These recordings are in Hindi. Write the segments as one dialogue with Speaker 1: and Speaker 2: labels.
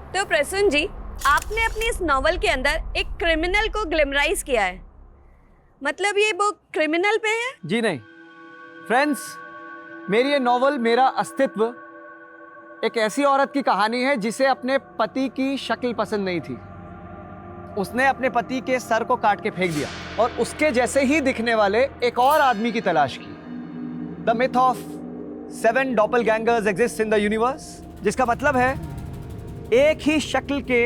Speaker 1: तो प्रसून जी, आपने अपनी इस नॉवल के अंदर एक क्रिमिनल को ग्लैमराइज किया है, मतलब ये बुक क्रिमिनल पे है?
Speaker 2: जी नहीं फ्रेंड्स, मेरी ये नॉवल मेरा अस्तित्व एक ऐसी औरत की कहानी है जिसे अपने पति की शक्ल पसंद नहीं थी। उसने अपने पति के सर को काट के फेंक दिया और उसके जैसे ही दिखने वाले एक और आदमी की तलाश की। The myth of 7 doppelgangers exist in the universe, जिसका मतलब है एक ही शक्ल के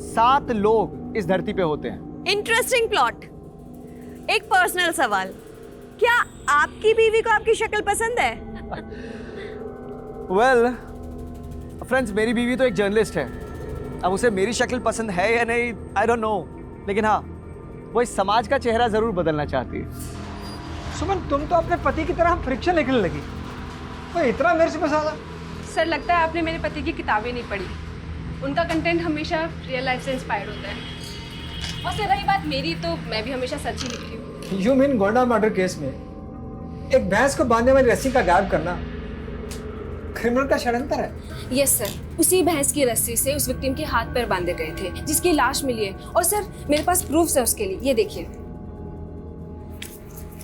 Speaker 2: 7 लोग इस धरती पे होते हैं।
Speaker 1: Interesting plot. एक पर्सनल सवाल, क्या आपकी बीवी को आपकी शक्ल पसंद है?
Speaker 2: वेल फ्रेंड्स, मेरी बीवी तो एक जर्नलिस्ट है। अब उसे मेरी शक्ल पसंद है या नहीं, आई डोंट नो, लेकिन हाँ, वो इस समाज का चेहरा जरूर बदलना चाहती है।
Speaker 3: सुमन, तुम तो अपने पति की तरह फ्रिक्शन लिखने लगी। वो इतना मेरे से पसंद।
Speaker 4: सर, लगता है आपने मेरे पति की किताबें नहीं पढ़ी। उनका कंटेंट हमेशा रियल लाइफ से इंस्पायर्ड होता है। और सर, रही बात मेरी, तो मैं भी हमेशा सच ही लिखती हूँ।
Speaker 3: You mean Gonda murder case में एक भैंस को बांधने वाली रस्सी का गायब करना क्रिमिनल का षड्यंत्र है?
Speaker 4: यस सर, उसी भैंस की रस्सी से उस विक्टिम के हाथ पैर बांधे गए थे जिसकी लाश मिली है। और सर, मेरे पास प्रूफ है उसके लिए। ये देखिए,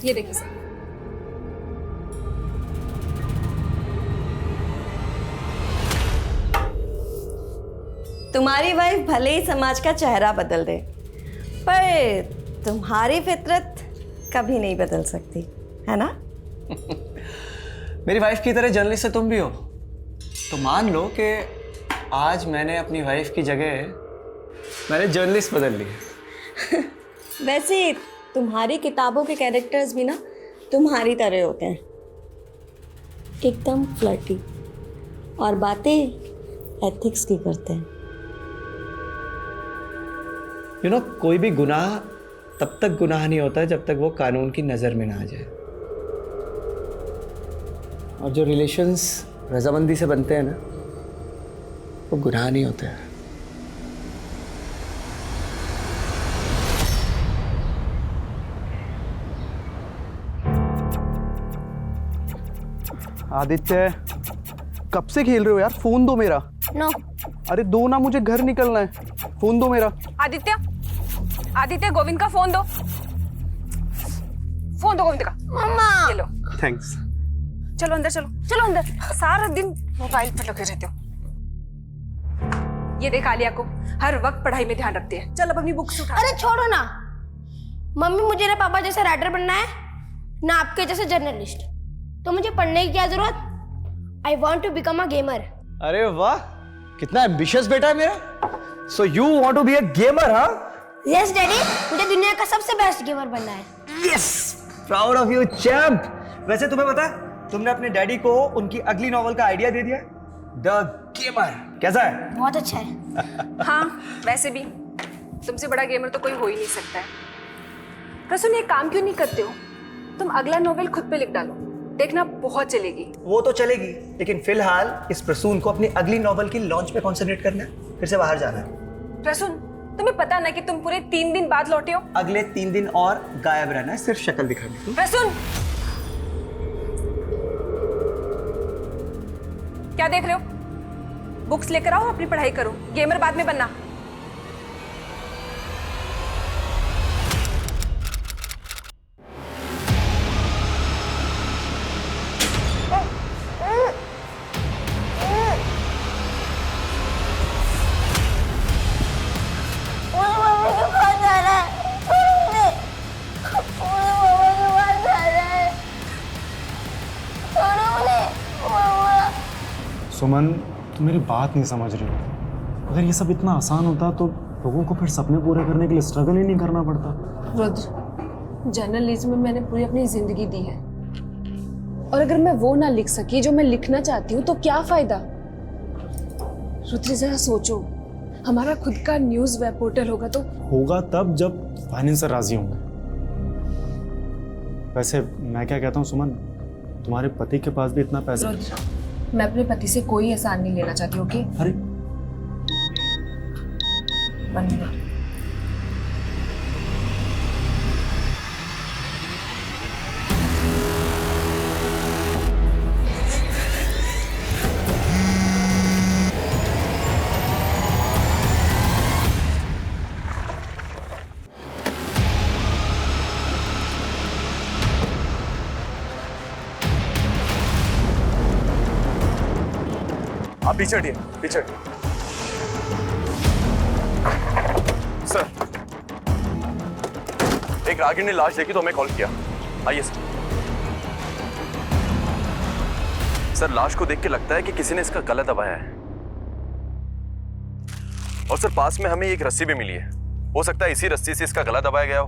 Speaker 4: ये देखिए सर।
Speaker 1: तुम्हारी वाइफ भले ही समाज का चेहरा बदल दे, पर तुम्हारी फितरत कभी नहीं बदल सकती, है ना?
Speaker 2: मेरी वाइफ की तरह जर्नलिस्ट से तुम भी हो, तो मान लो कि आज मैंने अपनी वाइफ की जगह मैंने जर्नलिस्ट बदल ली।
Speaker 1: वैसे तुम्हारी किताबों के कैरेक्टर्स भी ना तुम्हारी तरह होते हैं, एकदम फ्लर्टी, और बातें एथिक्स की करते हैं।
Speaker 2: यू नो, कोई भी गुनाह तब तक गुनाह नहीं होता जब तक वो कानून की नज़र में ना आ जाए। और जो रिलेशंस रजामंदी से बनते हैं ना, वो गुनाह नहीं होते हैं।
Speaker 5: आदित्य, कब से खेल रहे हो यार? फोन दो मेरा।
Speaker 1: नो।
Speaker 5: अरे दो ना, मुझे घर निकलना है। फोन दो मेरा।
Speaker 4: आदित्य, आदित्य, गोविंद का फोन दो। फोन दो गोविंद का।
Speaker 1: मम्मा।
Speaker 4: ये लो।
Speaker 5: थैंक्स।
Speaker 4: चलो अंदर, चलो चलो अंदर। सारा दिन मोबाइल पर लगे रहते हो। ये देख, आलिया को हर वक्त पढ़ाई में ध्यान रखती है। चल अब अपनी बुक्स उठा।
Speaker 6: अरे छोड़ो ना मम्मी, मुझे ना पापा जैसे राइटर बनना है ना आपके जैसे जर्नलिस्ट। तो मुझे पढ़ने की क्या जरूरत? I want to become a gamer.
Speaker 2: अरे वाह, कितना एम्बिशियस बेटा है मेरा। So you want to be a gamer, हाँ?
Speaker 6: यस डैडी, मुझे दुनिया का सबसे बेस्ट गेमर बनना है।
Speaker 2: Yes, proud of you champ. वैसे तुम्हें पता है, तुमने अपने डैडी को उनकी अगली नॉवल का आइडिया दे दिया है, द गेमर। कैसा है?
Speaker 6: बहुत अच्छा है।
Speaker 4: हाँ, वैसे भी तुमसे बड़ा गेमर तो कोई हो ही नहीं सकता है। प्रसून, एक काम क्यों नहीं करते हो? तुम अगला नोवेल खुद पे लिख डालो, देखना बहुत चलेगी।
Speaker 2: वो तो चलेगी, लेकिन फिलहाल इस प्रसून को अपनी अगली नॉवल की लॉन्च पे कंसंट्रेट करना है, फिर से बाहर जाना है।
Speaker 4: प्रसून, तुम्हें पता ना कि तुम पूरे 3 दिन बाद लौटे हो?
Speaker 2: अगले 3 दिन और गायब रहना है, सिर्फ शक्ल दिखानी है।
Speaker 4: प्रसून, क्या देख रहे हो? बुक्स लेकर आओ, अपनी पढ़ाई करो। गेमर बाद में बनना।
Speaker 7: सुमन, तुम मेरी बात नहीं समझ रही हो। अगर ये सब इतना आसान होता तो लोगों को फिर सपने पूरे करने के लिए स्ट्रगल ही नहीं करना पड़ता।
Speaker 4: रुद्र, जर्नलिज्म में मैंने पूरी अपनी जिंदगी दी है, और अगर मैं वो ना लिख सकी जो मैं लिखना चाहती हूँ तो क्या फायदा? रुद्र, जरा सोचो, हमारा खुद का न्यूज़ वेब पोर्टल होगा तो?
Speaker 7: होगा तब जब फाइनेंसर राजी होंगे। वैसे मैं क्या कहता हूँ सुमन, तुम्हारे पति के पास भी इतना पैसा।
Speaker 4: रुद्र, मैं अपने पति से कोई एहसान नहीं लेना चाहती, ओके?
Speaker 7: अरे
Speaker 4: 1 मिनट।
Speaker 8: आप पीछे हटिए, पीछे हटिए। सर, एक रागिर ने लाश देखी तो हमें कॉल किया। आइए सर। सर, लाश को देख के लगता है कि किसी ने इसका गला दबाया है। और सर, पास में हमें एक रस्सी भी मिली है। हो सकता है इसी रस्सी से इसका गला दबाया गया हो।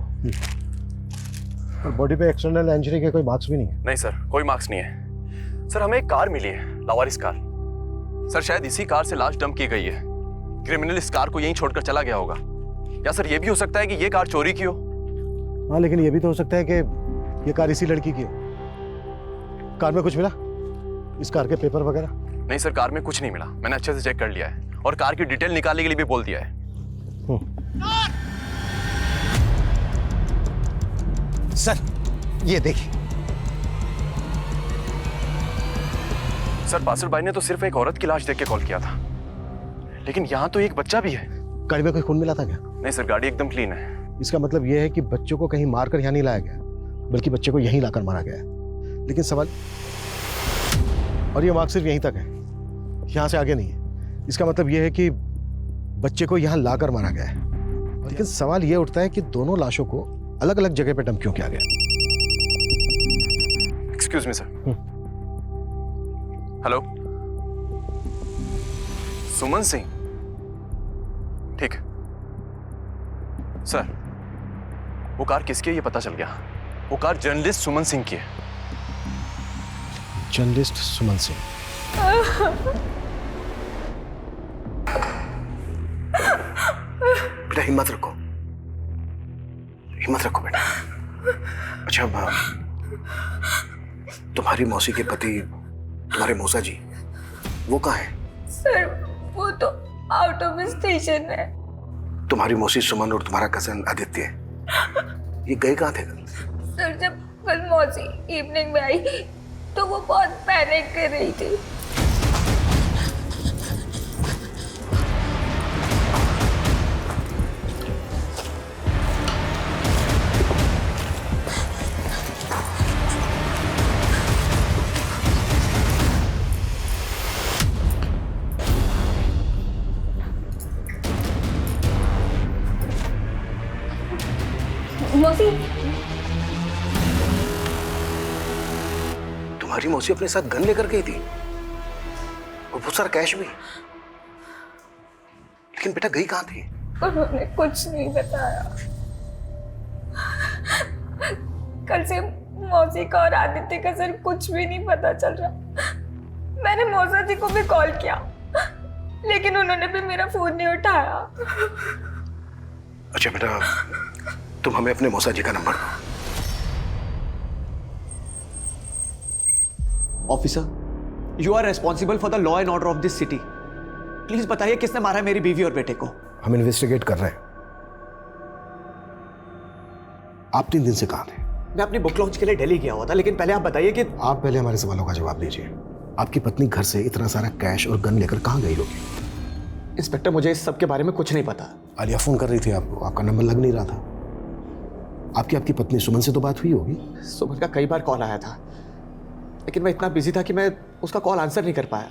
Speaker 9: और बॉडी पे एक्सटर्नल इंजरी के कोई मार्क्स भी नहीं है?
Speaker 8: नहीं सर, कोई मार्क्स नहीं है। सर, हमें एक कार मिली है, लावारिस कार। सर, शायद इसी कार से लाश डंप की गई है। क्रिमिनल इस कार को यहीं छोड़कर चला गया होगा। या सर, ये भी हो सकता है कि ये कार चोरी की हो।
Speaker 9: हाँ, लेकिन ये भी तो हो सकता है कि ये कार इसी लड़की की हो। कार में कुछ मिला? इस कार के पेपर वगैरह?
Speaker 8: नहीं सर, कार में कुछ नहीं मिला। मैंने अच्छे से चेक कर लिया है और कार की डिटेल निकालने के लिए भी बोल दिया है।
Speaker 9: सर, ये देखिए।
Speaker 8: सर, पासर भाई ने तो सिर्फ एक औरत की लाश देख के कॉल किया था, लेकिन यहाँ तो एक बच्चा भी है।
Speaker 9: गाड़ी में कोई खून मिला था क्या?
Speaker 8: नहीं सर, गाड़ी एकदम क्लीन है।
Speaker 9: इसका मतलब यह है कि बच्चों को कहीं मारकर यहाँ नहीं लाया गया, बल्कि बच्चे को यहीं लाकर मारा गया है। लेकिन सवाल, और ये मार्ग सिर्फ यहीं तक है, यहाँ से आगे नहीं है। इसका मतलब यह है कि बच्चे को यहाँ लाकर मारा गया है। लेकिन सवाल यह उठता है कि दोनों लाशों को अलग अलग जगह पे डंप क्यों किया गया?
Speaker 8: Excuse me sir. हेलो, सुमन सिंह? ठीक है सर, वो कार किसकी है ये पता चल गया। वो कार जर्नलिस्ट सुमन सिंह की है।
Speaker 9: जर्नलिस्ट सुमन सिंह? बेटा हिम्मत रखो, हिम्मत रखो बेटा। अच्छा, तुम्हारी मौसी के पति, तुम्हारे मौसा जी, वो कहाँ है?
Speaker 10: सर, वो तो आउट ऑफ स्टेशन है।
Speaker 9: तुम्हारी मौसी सुमन और तुम्हारा कजन आदित्य, ये गए कहाँ थे कल?
Speaker 10: सर, जब कल मौसी इवनिंग में आई तो वो बहुत पैनिक कर रही थी। मौसी,
Speaker 9: तुम्हारी मौसी अपने साथ गन लेकर गई थी और बहुत सारा कैश भी। लेकिन बेटा गई कहाँ थी?
Speaker 10: उन्होंने कुछ नहीं बताया। कल से मौसी का और आदित्य का सर कुछ भी नहीं पता चल रहा। मैंने मौसा जी को भी कॉल किया, लेकिन उन्होंने भी मेरा फोन नहीं उठाया।
Speaker 9: अच्छा बेटा, तुम हमें अपने मौसा जी का नंबर दो।
Speaker 2: Officer, you are responsible for the law and order of this city. Please बताइए किसने मारा है मेरी बीवी और बेटे को।
Speaker 9: हम इन्वेस्टिगेट कर रहे हैं। आप 3 दिन से कहाँ थे?
Speaker 2: मैं अपनी बुक लॉन्च के लिए दिल्ली गया हुआ था, लेकिन पहले आप बताइए कि
Speaker 9: आप पहले हमारे सवालों का जवाब दीजिए। आपकी पत्नी घर से इतना सारा कैश और गन लेकर कहाँ गई होगी?
Speaker 2: इंस्पेक्टर, मुझे इस सब के बारे में कुछ नहीं पता।
Speaker 9: आलिया फोन कर रही थी आपको, आपका नंबर लग नहीं रहा था। आपकी पत्नी सुमन से तो बात हुई होगी?
Speaker 2: सुमन का कई बार कॉल आया था, लेकिन मैं इतना बिजी था कि मैं उसका कॉल आंसर नहीं कर पाया।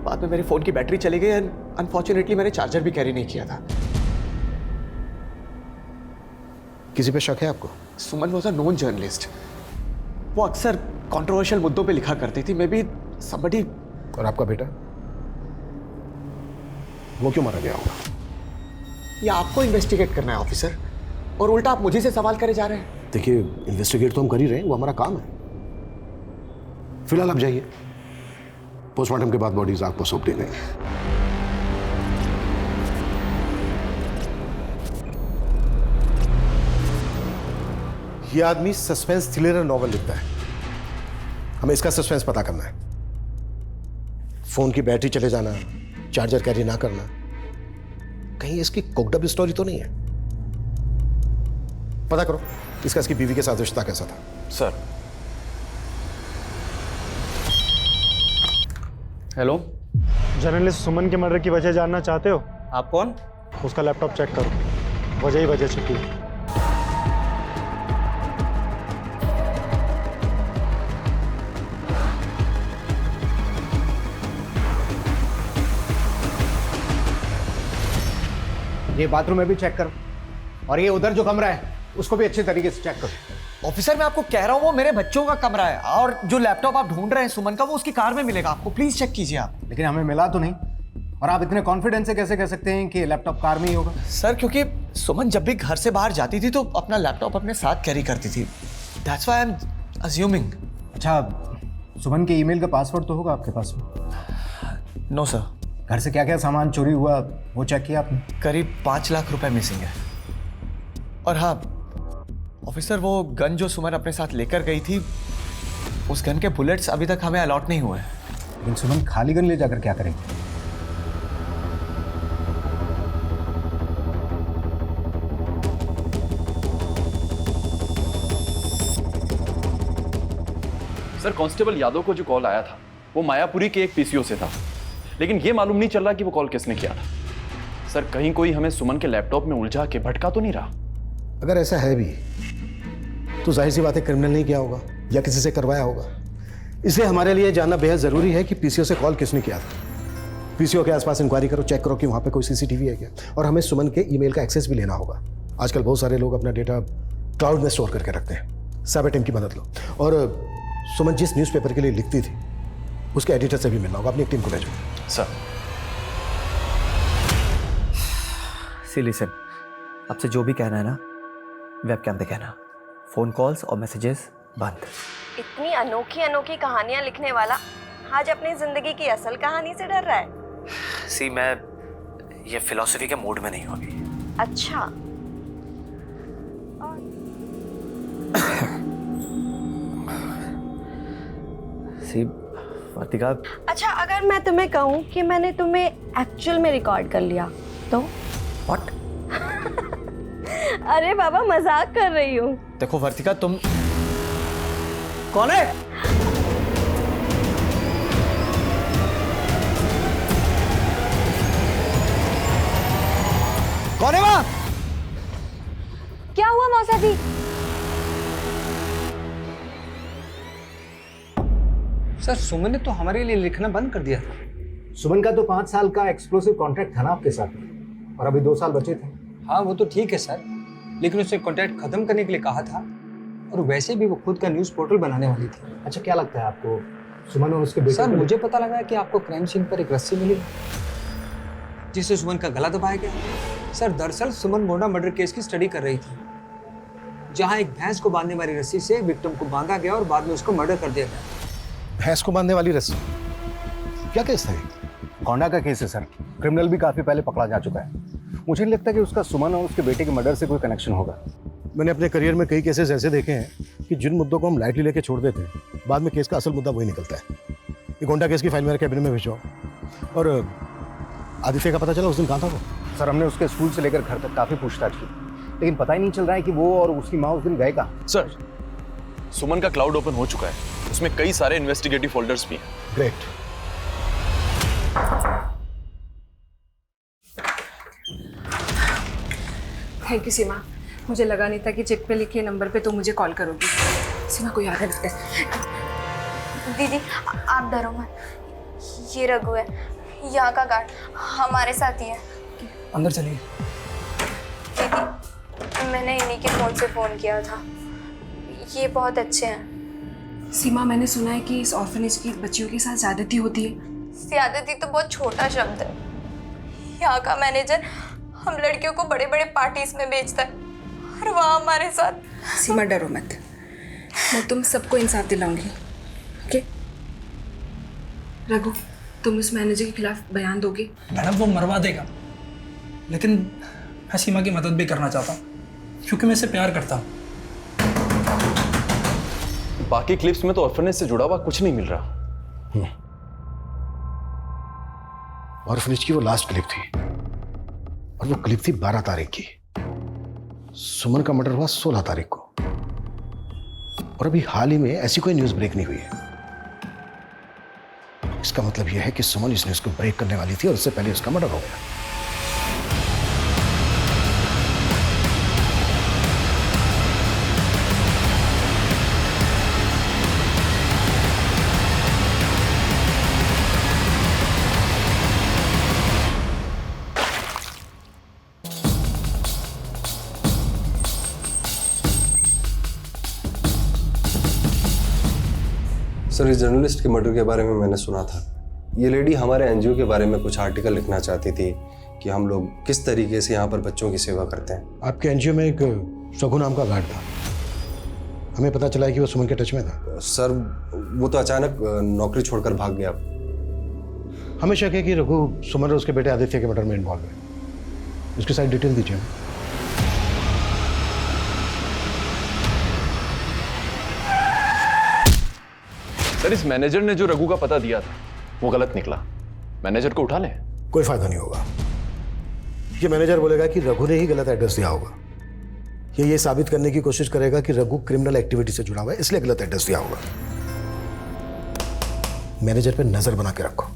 Speaker 2: बाद में मेरे फोन की बैटरी चली गई एंड अनफॉर्चुनेटली मैंने चार्जर भी कैरी नहीं किया था।
Speaker 9: किसी पे शक है आपको?
Speaker 2: सुमन वॉज अ नोन जर्नलिस्ट। वो अक्सर कंट्रोवर्शियल मुद्दों पे लिखा करती थी। May be somebody.
Speaker 9: और आपका बेटा, वो क्यों मारा गया होगा?
Speaker 2: ये आपको इन्वेस्टिगेट करना है ऑफिसर, और उल्टा आप मुझे से सवाल करे जा रहे हैं।
Speaker 9: देखिए, इन्वेस्टिगेट तो हम कर ही रहे हैं, वो हमारा काम है। फिलहाल आप जाइए, पोस्टमार्टम के बाद बॉडीज आपको सौंप देंगे। ये आदमी सस्पेंस थ्रिलर नॉवल लिखता है, हमें इसका सस्पेंस पता करना है। फोन की बैटरी चले जाना, चार्जर कैरी ना करना, कहीं इसकी कोकडअप स्टोरी तो नहीं है? पता करो इसकी बीवी के साथ रिश्ता कैसा था।
Speaker 8: सर।
Speaker 7: हेलो, जर्नलिस्ट सुमन के मर्डर की वजह जानना चाहते हो?
Speaker 5: आप कौन?
Speaker 7: उसका लैपटॉप चेक करो, वजह ही वजह छिपी है।
Speaker 9: ये बाथरूम में भी चेक करो, और ये उधर जो कमरा है उसको भी अच्छे तरीके से चेक करो।
Speaker 2: ऑफिसर मैं आपको कह रहा हूँ वो मेरे बच्चों का कमरा है, और जो लैपटॉप आप ढूंढ रहे हैं सुमन का वो उसकी कार में मिलेगा आपको, प्लीज चेक कीजिए आप।
Speaker 9: लेकिन हमें मिला तो नहीं, और आप इतने कॉन्फिडेंस से कैसे कह सकते हैं कि लैपटॉप कार में ही होगा?
Speaker 2: सर क्योंकि सुमन जब भी घर से बाहर जाती थी तो अपना लैपटॉप अपने साथ कैरी करती थी, that's why I am assuming.
Speaker 9: अच्छा, सुमन के ईमेल का पासवर्ड तो होगा आपके पास में?
Speaker 2: No sir.
Speaker 9: घर से क्या क्या सामान चोरी हुआ वो चेक किया आपने?
Speaker 2: करीब 5 लाख रुपए मिसिंग है। और हाँ ऑफिसर, वो गन जो सुमन अपने साथ लेकर गई थी उस गन के बुलेट्स अभी तक हमें अलॉट नहीं हुए हैं।
Speaker 9: लेकिन सुमन खाली गन ले जाकर क्या करेंगे?
Speaker 8: सर कांस्टेबल यादव को जो कॉल आया था वो मायापुरी के एक पीसीओ से था, लेकिन ये मालूम नहीं चल रहा कि वो कॉल किसने किया था। सर कहीं कोई हमें सुमन के लैपटॉप में उलझा के भटका तो नहीं रहा?
Speaker 9: अगर ऐसा है भी तो जाहिर सी बात है क्रिमिनल नहीं किया होगा या किसी से करवाया होगा। इसलिए हमारे लिए जानना बेहद जरूरी है कि पीसीओ से कॉल किसने किया था। पीसीओ के आसपास इंक्वायरी करो, चेक करो कि वहां पे कोई सीसीटीवी है क्या, और हमें सुमन के ईमेल का एक्सेस भी लेना होगा। आजकल बहुत सारे लोग अपना डेटा क्लाउड में स्टोर करके रखते हैं। साइबर टीम की मदद लो, और सुमन जिस न्यूज़पेपर के लिए लिखती थी उसके एडिटर से भी मिलना होगा। अपनी एक टीम को भेजो।
Speaker 8: सर
Speaker 2: सी लिसन, आपसे जो भी कहना है ना वेबकैम पे कहना, फोन कॉल्स और मैसेजेस बंद।
Speaker 1: इतनी अनोखी अनोखी कहानियां लिखने वाला आज अपनी जिंदगी की असल कहानी से डर रहा है।
Speaker 2: सी मैं ये फिलॉसफी के मूड में नहीं हूँ अभी।
Speaker 1: अच्छा,
Speaker 2: सी वर्तिका,
Speaker 1: अच्छा अगर मैं तुम्हें कहूँ कि मैंने तुम्हें एक्चुअल में रिकॉर्ड कर लिया तो?
Speaker 2: व्हाट?
Speaker 1: अरे बाबा मजाक कर रही हूँ।
Speaker 2: देखो वर्तिका, तुम कौन है? कौन है वहां?
Speaker 10: क्या हुआ मौसा जी?
Speaker 3: सर सुमन ने तो हमारे लिए लिखना बंद कर दिया था।
Speaker 9: सुमन का तो 5 साल का एक्सक्लूसिव कॉन्ट्रैक्ट था ना आपके साथ में, और अभी 2 साल बचे थे।
Speaker 3: हाँ वो तो ठीक है सर, लेकिन उसने कॉन्ट्रैक्ट खत्म करने के लिए कहा था, और वैसे भी वो खुद का न्यूज़ पोर्टल बनाने वाली थी।
Speaker 9: अच्छा, क्या लगता है आपको सुमन और उसके बेटे?
Speaker 3: सर मुझे पता लगा कि आपको क्राइम सीन पर एक रस्सी मिली जिससे सुमन का गला दबाया गया। सर दरअसल सुमन मोना मर्डर केस की स्टडी कर रही थी, जहां एक भैंस को बांधने वाली रस्सी से विक्टिम को बांधा गया और बाद में उसको मर्डर कर दिया गया।
Speaker 9: भैंस को बांधने वाली रस्सी? क्या केस था ये? गोंडा का केस है सर। क्रिमिनल भी काफी पहले पकड़ा जा चुका है। मुझे नहीं लगता कि उसका सुमन और उसके बेटे के मर्डर से कोई कनेक्शन होगा। मैंने अपने करियर में कई केसेस ऐसे देखे हैं कि जिन मुद्दों को हम लाइटली लेके छोड़ देते हैं, बाद में केस का असल मुद्दा वही निकलता है। ये गोंडा केस की फाइल मेरे कैबिनेट में भिजवाओ। और आदित्य का पता चला उस दिन कहाँ था वो? सर हमने उसके स्कूल से लेकर घर तक काफी पूछताछ की, लेकिन पता ही नहीं चल रहा है कि वो और उसकी माँ उस दिन गए कहाँ।
Speaker 8: सर सुमन का क्लाउड ओपन हो चुका है, उसमें कई सारे इन्वेस्टिगेटिव फोल्डर्स भी हैं।
Speaker 9: ग्रेट।
Speaker 4: थैंक यू सीमा, मुझे लगा नहीं था कि चिप पे लिखे नंबर पे तो मुझे कॉल करोगी। सीमा को याद है।
Speaker 6: दीदी आप डरो मत, ये रघु है यहाँ का गार्ड, हमारे साथ ही है।
Speaker 3: अंदर चलिए।
Speaker 6: दीदी मैंने इन्हीं के फ़ोन से फ़ोन किया था, ये बहुत अच्छे हैं।
Speaker 4: सीमा, मैंने सुना है कि इस ऑर्फनेज की बच्चियों के साथ ज्यादती होती है।
Speaker 6: ज्यादती तो बहुत छोटा शब्द है। यहाँ का मैनेजर हम लड़कियों को बड़े बड़े पार्टीज में बेचता है, और वहाँ हमारे साथ।
Speaker 4: सीमा डरो मत, मैं तुम सबको इंसाफ दिलाऊंगी। ओके रघु, तुम उस मैनेजर के खिलाफ बयान दोगे?
Speaker 11: मैडम वो मरवा देगा, लेकिन मैं सीमा की मदद भी करना चाहता हूँ क्योंकि मैं इसे प्यार करता हूँ।
Speaker 8: बाकी क्लिप्स में तो ऑर्फनेज से जुड़ा हुआ कुछ नहीं मिल रहा।
Speaker 9: ऑर्फनेज की वो लास्ट क्लिप थी, और वो क्लिप थी 12 तारीख की। सुमन का मर्डर हुआ 16 तारीख को, और अभी हाल ही में ऐसी कोई न्यूज़ ब्रेक नहीं हुई है। इसका मतलब यह है कि सुमन इस न्यूज़ को ब्रेक करने वाली थी और उससे पहले उसका मर्डर हो गया।
Speaker 12: सर, इस जर्नलिस्ट के मर्डर के बारे में मैंने सुना था। ये लेडी हमारे एनजीओ के बारे में कुछ आर्टिकल लिखना चाहती थी कि हम लोग किस तरीके से यहाँ पर बच्चों की सेवा करते हैं।
Speaker 9: आपके एनजीओ में एक शगु नाम का गार्ड था, हमें पता चला है कि वो सुमन के टच में था।
Speaker 12: सर, वो तो अचानक नौकरी छोड़कर भाग गया।
Speaker 9: हमें शक है कि रघु सुमन और उसके बेटे आदित्य के मर्डर में इन्वॉल्व है। उसकी सारी डिटेल दीजिए।
Speaker 8: सर, इस मैनेजर ने जो रघु का पता दिया था वो गलत निकला। मैनेजर को उठा लें?
Speaker 9: कोई फायदा नहीं होगा। ये मैनेजर बोलेगा कि रघु ने ही गलत एड्रेस दिया होगा। ये साबित करने की कोशिश करेगा कि रघु क्रिमिनल एक्टिविटी से जुड़ा हुआ है, इसलिए गलत एड्रेस दिया होगा। मैनेजर पे नजर बना के रखो।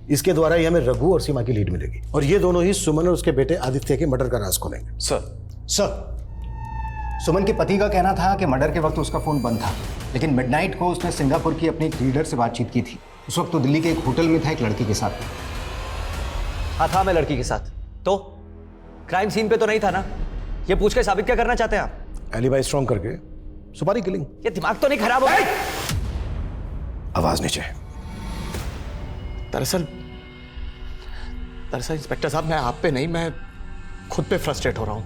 Speaker 9: इसके द्वारा ही हमें रघु और सीमा की लीड मिलेगी और ये दोनों ही सुमन और उसके बेटे आदित्य के मर्डर का राज खोलेंगे।
Speaker 13: सर, सुमन के पति का कहना था कि मर्डर के वक्त उसका फोन बंद था, लेकिन मिडनाइट को उसने सिंगापुर की अपनी एक लीडर से बातचीत की थी। उस वक्त तो दिल्ली के एक होटल में था एक लड़की के साथ।
Speaker 2: हाँ था, मैं लड़की के साथ। तो क्राइम सीन पे तो नहीं था ना? ये पूछ के साबित क्या करना चाहते हैं आप?
Speaker 9: एलिबाई स्ट्रॉन्ग करके सुपारी किलिंग।
Speaker 2: ये दिमाग तो नहीं खराब हो गया?
Speaker 9: आवाज नीचे।
Speaker 5: दरअसल इंस्पेक्टर साहब, मैं आप पे नहीं, मैं खुद पे फ्रस्ट्रेट हो रहा हूं।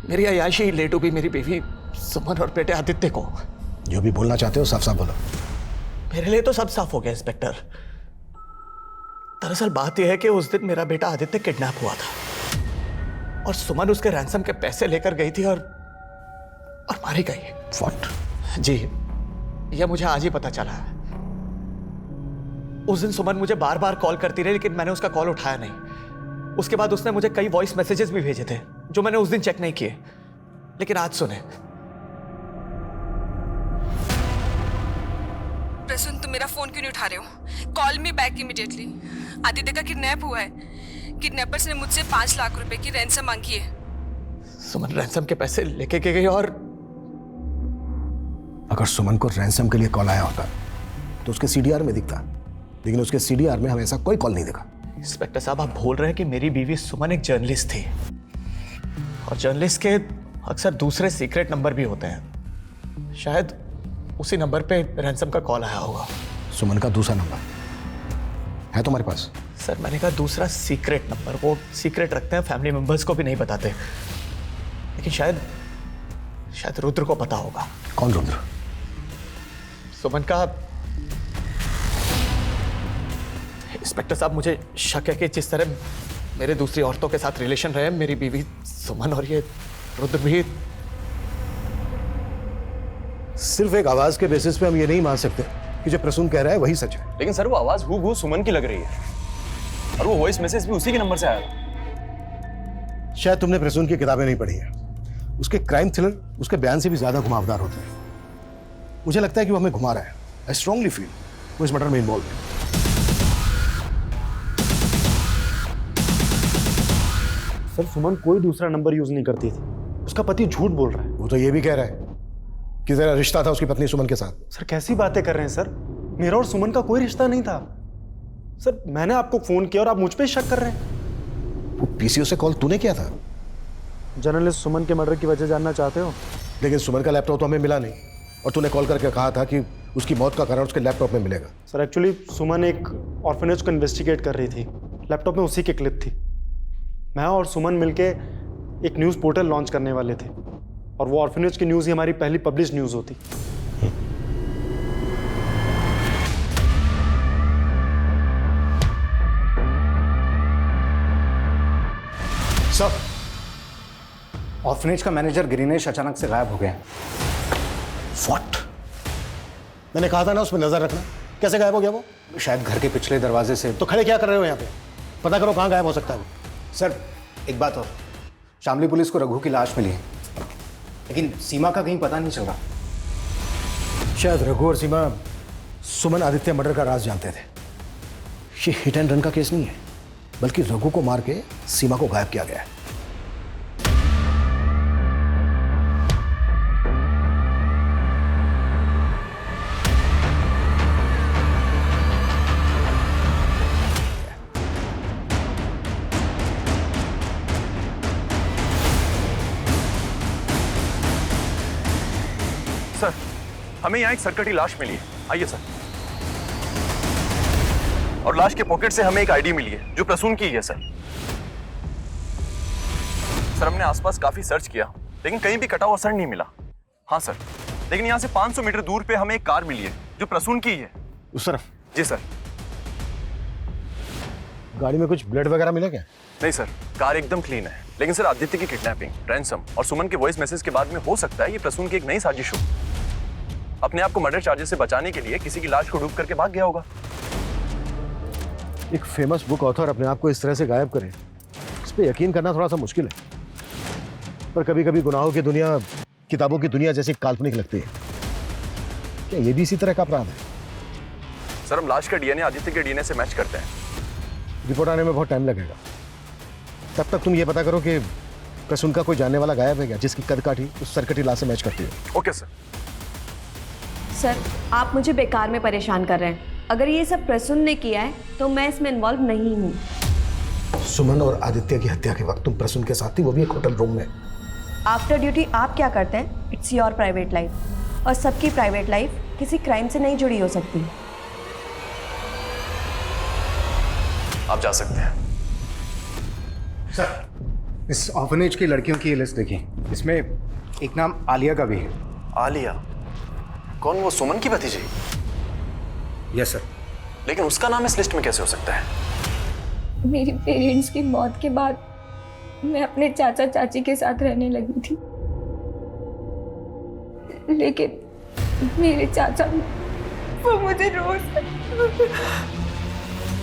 Speaker 5: मेरी अयाशी ले डूबी मेरी बीवी सुमन और बेटे आदित्य को।
Speaker 9: जो भी बोलना चाहते हो साफ साफ बोलो।
Speaker 5: मेरे लिए तो सब साफ हो गया इंस्पेक्टर। दरअसल बात यह है कि उस दिन मेरा बेटा आदित्य किडनैप हुआ था और सुमन उसके रैंसम के पैसे लेकर गई थी और मारी गई।
Speaker 9: व्हाट?
Speaker 5: जी, यह मुझे आज ही पता चला है। उस दिन सुमन मुझे बार बार कॉल करती रही, लेकिन मैंने उसका कॉल उठाया नहीं। उसके बाद उसने मुझे कई वॉइस मैसेजेस भी भेजे थे जो मैंने उस दिन चेक नहीं किए, लेकिन आज सुने।
Speaker 4: प्रसून, तुम मेरा फोन क्यों नहीं उठा रहे हो? Call me back immediately. Aditya का किडनैप हुआ है। किडनैपर्स ने मुझसे 5 लाख रुपए की रैंसम मांगी है।
Speaker 5: सुमन रैंसम के पैसे लेके गई और
Speaker 9: अगर सुमन को रैंसम के लिए कॉल आया होता तो उसके सीडीआर में दिखता, लेकिन उसके सीडीआर में हमें ऐसा कोई कॉल नहीं दिखा।
Speaker 5: इंस्पेक्टर साहब, आप भूल रहे हैं कि मेरी बीवी सुमन एक जर्नलिस्ट थी और जर्नलिस्ट के अक्सर दूसरे सीक्रेट नंबर भी होते हैं। शायद उसी नंबर पे रैंसम का कॉल आया होगा।
Speaker 9: सुमन का दूसरा नंबर है तुम्हारे पास?
Speaker 5: सर, मैंने कहा दूसरा सीक्रेट नंबर। वो सीक्रेट रखते हैं, फैमिली मेंबर्स को भी नहीं बताते, लेकिन शायद रुद्र को पता होगा।
Speaker 9: कौन रुद्र?
Speaker 5: सुमन का। इंस्पेक्टर साहब, मुझे शक है कि जिस तरह मेरे दूसरी औरतों के साथ रिलेशन रहे, मेरी बीवी सुमन और ये रुद्र भी।
Speaker 9: सिर्फ एक आवाज के बेसिस पे हम ये नहीं मान सकते कि जो प्रसून कह रहा है वही सच है।
Speaker 8: लेकिन सर, वो आवाज हूबहू सुमन की लग रही है और वो वॉइस मैसेज भी उसी के नंबर से आया था।
Speaker 9: शायद तुमने प्रसून की किताबें नहीं पढ़ी है। उसके क्राइम थ्रिलर उसके बयान से भी ज्यादा घुमावदार होते हैं। मुझे लगता है कि वो हमें घुमा रहा है। आई स्ट्रांगली फील वो इस मर्डर में इन्वॉल्व है।
Speaker 7: सर, सुमन कोई दूसरा नंबर यूज नहीं करती थी। उसका पति झूठ बोल रहा है।
Speaker 9: वो तो ये भी कह रहा है कि तेरा रिश्ता था उसकी पत्नी सुमन के साथ।
Speaker 7: सर, कैसी बातें कर रहे हैं सर? मेरा और सुमन का कोई रिश्ता नहीं था। सर, मैंने आपको फोन किया और आप मुझ पे शक कर रहे हैं।
Speaker 9: वो पीसीओ से कॉल तूने किया था?
Speaker 7: जर्नलिस्ट सुमन के मर्डर की वजह जानना चाहते हो?
Speaker 9: लेकिन सुमन का लैपटॉप तो हमें मिला नहीं और तूने कॉल करके कहा था कि उसकी मौत का कारण उसके लैपटॉप में मिलेगा।
Speaker 7: सर, एक्चुअली सुमन एक ऑर्फनेज को इन्वेस्टिगेट कर रही थी। लैपटॉप में उसी की क्लिप थी। मैं और सुमन मिलके एक न्यूज़ पोर्टल लॉन्च करने वाले थे और वो ऑर्फनेज की न्यूज़ ही हमारी पहली पब्लिश न्यूज़ होती।
Speaker 13: सर, ऑर्फनेज का मैनेजर गिरीनेश अचानक से गायब हो गया।
Speaker 9: व्हाट? मैंने कहा था ना उसमें नजर रखना। कैसे गायब हो गया वो?
Speaker 13: शायद घर के पिछले दरवाजे से।
Speaker 9: तो खड़े क्या कर रहे हो यहाँ पे? पता करो कहाँ गायब हो सकता है वो।
Speaker 13: सर, एक बात और, शामली पुलिस को रघु की लाश मिली है, लेकिन सीमा का कहीं पता नहीं चल रहा।
Speaker 9: शायद रघु और सीमा सुमन आदित्य मर्डर का राज जानते थे। ये हिट एंड रन का केस नहीं है, बल्कि रघु को मार के सीमा को गायब किया गया है।
Speaker 8: हमें यहाँ एक सरकटी लाश मिली है। आइए सर। और लाश के पॉकेट से हमें एक आईडी मिली है जो प्रसून की है सर। सर हमने आसपास काफी सर्च किया लेकिन कहीं भी कटा हुआ सर नहीं मिला। हाँ सर, लेकिन यहाँ से 500 मीटर दूर पे हमें एक कार मिली है जो प्रसून की है।
Speaker 9: उस तरफ?
Speaker 8: जी सर।
Speaker 9: गाड़ी में कुछ ब्लड वगैरह मिला क्या?
Speaker 8: नहीं सर, कार एकदम क्लीन है। लेकिन सर आदित्य की किडनैपिंग, रैंसम और सुमन के वॉइस मैसेज के बाद में हो सकता है ये प्रसून की एक नई साजिश हो। अपने आप को मर्डर चार्जेस से बचाने के लिए किसी की लाश को डूब करके भाग गया होगा।
Speaker 9: एक फेमस बुक ऑथर अपने आप को इस तरह से गायब करे, इस पे यकीन करना थोड़ा सा मुश्किल है। पर कभी कभी गुनाहों की दुनिया किताबों की दुनिया जैसी काल्पनिक लगती है। क्या ये भी इसी तरह का अपराध है?
Speaker 8: सर हम लाश का डीएनए आदित्य के डीएनए से मैच करते हैं।
Speaker 9: रिपोर्ट आने में बहुत टाइम लगेगा। तब तक तुम ये पता करो कि प्रसून का कोई जानने वाला गायब है क्या, जिसकी कद काठी उस सरकटी लाश से मैच करती है।
Speaker 8: Okay sir.
Speaker 1: सर आप मुझे बेकार में परेशान कर रहे हैं। अगर ये सब प्रसून ने किया है तो मैं इसमें इन्वॉल्व नहीं हूँ।
Speaker 9: सुमन और आदित्य की हत्या के वक्त तुम प्रसून के साथ थी, वो भी एक होटल रूम में।
Speaker 1: आफ्टर ड्यूटी आप क्या करते हैं, इट्स योर प्राइवेट लाइफ, और सबकी प्राइवेट लाइफ किसी क्राइम से नहीं जुड़ी हो सकती।
Speaker 8: आप जा सकते हैं।
Speaker 13: सर, इस ऑर्फनेज की लड़कियों की लिस्ट देखिए, इसमें एक नाम आलिया का भी है।
Speaker 8: आलिया? कौन, वो सुमन की भतीजी?
Speaker 13: Yes sir.
Speaker 8: लेकिन उसका नाम इस लिस्ट में कैसे हो सकता है?
Speaker 10: मेरी पेरेंट्स की मौत के बाद मैं अपने चाचा चाची के साथ रहने लगी थी, लेकिन मेरे चाचा वो मुझे रोज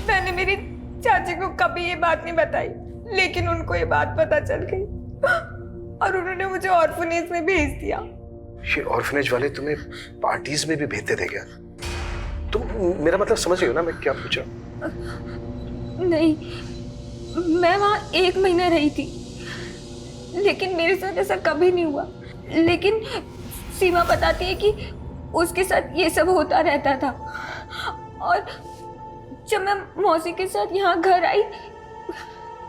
Speaker 10: मैंने मेरी चाची को कभी ये बात नहीं बताई, लेकिन उनको ये बात पता चल गई और उन्होंने मुझे ऑर्फनेज में भेज दिया।
Speaker 9: ये ऑर्फनेज वाले तुम्हें पार्टीज में भी भेजते थे क्या? तुम मेरा मतलब समझ रही हो ना मैं क्या पूछा?
Speaker 10: नहीं, मैं वहाँ 1 महीना रही थी, लेकिन मेरे साथ ऐसा कभी नहीं हुआ। लेकिन सीमा बताती है कि उसके साथ ये सब होता रहता था। और जब मैं मौसी के साथ यहाँ घर आई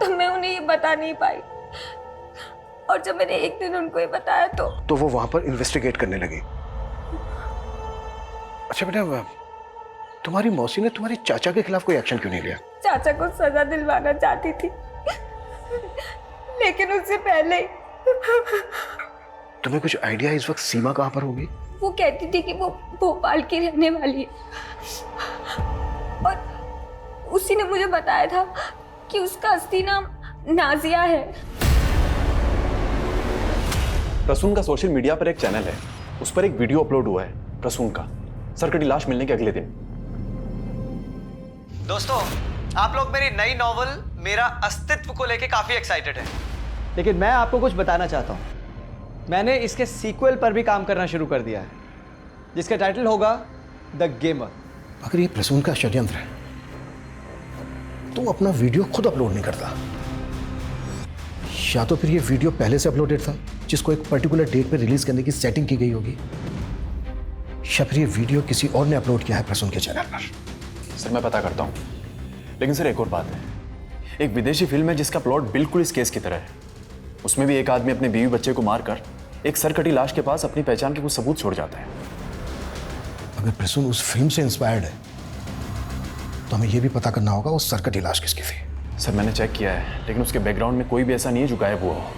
Speaker 10: तब मैं उन्हें ये बता नहीं पाई, और जब मैंने एक दिन उनको ये बताया तो
Speaker 9: वो वहां पर इन्वेस्टिगेट करने लगे। अच्छा बेटा, तुम्हारी मौसी ने तुम्हारे चाचा के खिलाफ कोई एक्शन क्यों नहीं लिया?
Speaker 10: चाचा को सजा दिलवाना चाहती थी, लेकिन उससे पहले ही
Speaker 9: तुम्हें कुछ आइडिया इस वक्त सीमा कहाँ पर होगी?
Speaker 10: वो कहती थी कि वो भोपाल की रहने वाली है, और उसी ने मुझे बताया था कि उसका असली नाम नाजिया है।
Speaker 8: प्रसून का सोशल मीडिया पर एक चैनल है, उस पर एक वीडियो अपलोड हुआ है प्रसून का सरकटी लाश मिलने के अगले दिन।
Speaker 2: दोस्तों, आप लोग मेरी नई नॉवल मेरा अस्तित्व को लेके काफी एक्साइटेड हैं, लेकिन मैं आपको कुछ बताना चाहता हूं। मैंने इसके सीक्वल पर भी काम करना शुरू कर दिया है, जिसका टाइटल होगा द गेमर।
Speaker 9: अगर ये प्रसून का षड्यंत्र है तो वो अपना वीडियो खुद अपलोड नहीं करता, या तो फिर ये वीडियो पहले से अपलोडेड था जिसको एक पर्टिकुलर डेट पे रिलीज करने की सेटिंग की गई होगी, या फिर ये वीडियो किसी और ने अपलोड किया है प्रसून के चैनल पर।
Speaker 8: सर मैं पता करता हूँ, लेकिन सर एक और बात है। एक विदेशी फिल्म है जिसका प्लॉट बिल्कुल इस केस की तरह है। उसमें भी एक आदमी अपने बीवी बच्चे को मारकर एक सरकटी लाश के पास अपनी पहचान के कुछ सबूत छोड़ जाता है।
Speaker 9: अगर प्रसून उस फिल्म से इंस्पायर्ड है तो हमें यह भी पता करना होगा उस सरकटी लाश किसकी थी।
Speaker 8: सर मैंने चेक किया है, लेकिन उसके बैकग्राउंड में कोई भी ऐसा नहीं है जो गायब हुआ हो।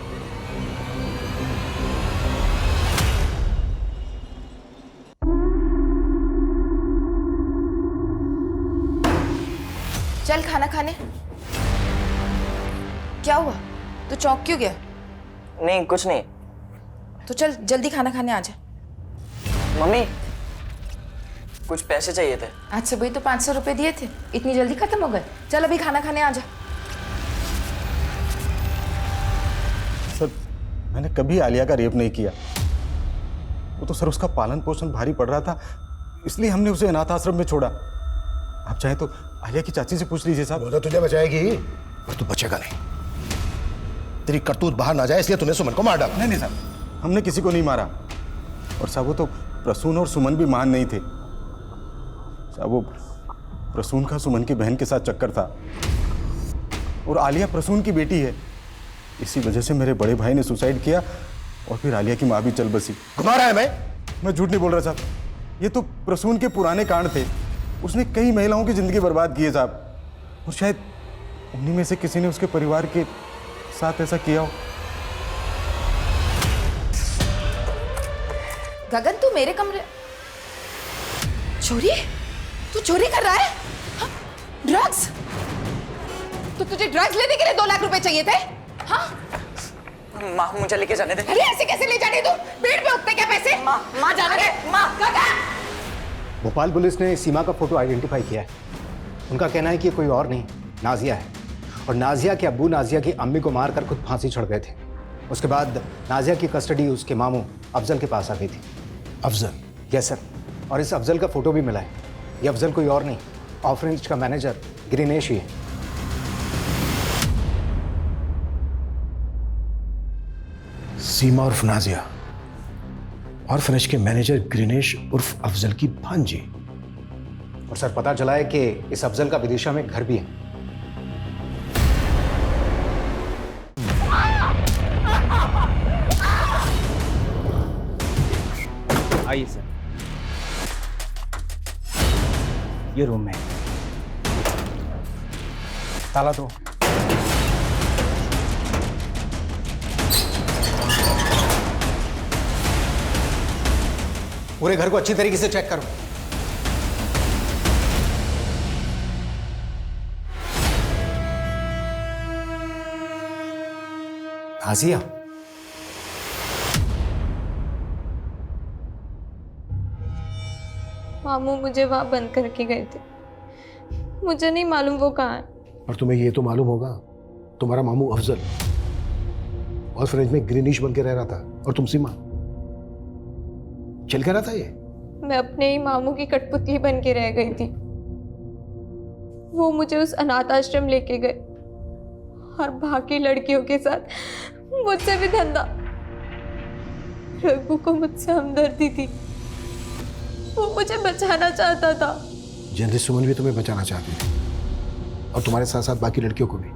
Speaker 14: चल खाना खाने। क्या हुआ, तू चौंक क्यों गया?
Speaker 15: नहीं कुछ नहीं।
Speaker 14: तो चल जल्दी खाना खाने आ जा।
Speaker 15: मम्मी कुछ पैसे चाहिए थे।
Speaker 14: आज सुबह तो 500 रुपए दिए थे, इतनी जल्दी खत्म हो गए? चल अभी खाना खाने आ जा।
Speaker 16: सर मैंने कभी आलिया का रेप नहीं किया। वो तो सर उसका पालन पोषण भारी पड़ रहा था, इसलिए हमने उसे अनाथ आश्रम में छोड़ा। आप चाहे तो आलिया की चाची से पूछ लीजिए साहब।
Speaker 9: वो तो तुझे बचाएगी और तू बचेगा नहीं। तेरी करतूत बाहर ना जाए इसलिए तूने सुमन को मार डाला।
Speaker 16: नहीं साहब, हमने किसी को नहीं मारा। और साहब वो तो प्रसून और सुमन भी महान नहीं थे साहब। वो प्रसून का सुमन की बहन के साथ चक्कर था, और आलिया प्रसून की बेटी है। इसी वजह से मेरे बड़े भाई ने सुसाइड किया और फिर आलिया की माँ भी चल बसी।
Speaker 9: घुमा रहा है? मैं
Speaker 16: झूठ नहीं बोल रहा साहब। ये तो प्रसून के पुराने कांड थे। उसने कई महिलाओं की जिंदगी बर्बाद की है साहब, और शायद उन्हीं में से किसी ने उसके परिवार के साथ ऐसा किया हो।
Speaker 14: गगन, तू मेरे कमरे चोरी? तू चोरी कर रहा है? हाँ? ड्रग्स? तो तुझे ड्रग्स लेने के लिए 2 लाख रुपए चाहिए थे? हाँ?
Speaker 15: माँ मुझे लेके जाने दे।
Speaker 14: अरे ऐसे कैसे ले जाने? तू पेड़ पे उठते क्या पैसे?
Speaker 15: माँ जाने दे।
Speaker 14: माँ गगन!
Speaker 13: भोपाल पुलिस ने सीमा का फोटो आइडेंटिफाई किया है। उनका कहना है कि ये कोई और नहीं, नाजिया है। और नाजिया के अब्बू नाजिया की अम्मी को मारकर खुद फांसी चढ़ गए थे। उसके बाद नाजिया की कस्टडी उसके मामू अफजल के पास आ गई थी।
Speaker 9: अफजल?
Speaker 13: यस सर, और इस अफजल का फोटो भी मिला है। ये अफजल कोई और नहीं, ऑर्फनेज का मैनेजर ग्रीनेश ही है।
Speaker 9: सीमा उर्फ नाजिया, ऑर्फनेज के मैनेजर ग्रीनेश उर्फ अफजल की भांजी।
Speaker 13: और सर पता चला है कि इस अफजल का विदिशा में घर भी है।
Speaker 17: आइए सर, ये रूम है। ताला दो।
Speaker 13: पूरे घर को अच्छी तरीके से चेक करो। नाजिया,
Speaker 10: मामू मुझे वहां बंद करके गए थे। मुझे नहीं मालूम वो कहाँ है।
Speaker 9: और तुम्हें ये तो मालूम होगा, तुम्हारा मामू अफजल ऑर्फनेज में ग्रीनिश बन के रह रहा था, और तुम सीमा। चल क्या रहा था ये?
Speaker 10: मैं अपने ही मामू की कठपुतली बन के रह गई थी। वो मुझे उस अनाथ आश्रम लेके गए और बाकी लड़कियों के साथ मुझसे भी धंधा। रघु को मुझसे हमदर्दी थी, वो मुझे बचाना चाहता था।
Speaker 9: जर्नलिस्ट सुमन भी तुम्हें बचाना चाहती थी, और तुम्हारे साथ साथ बाकी लड़कियों को भी,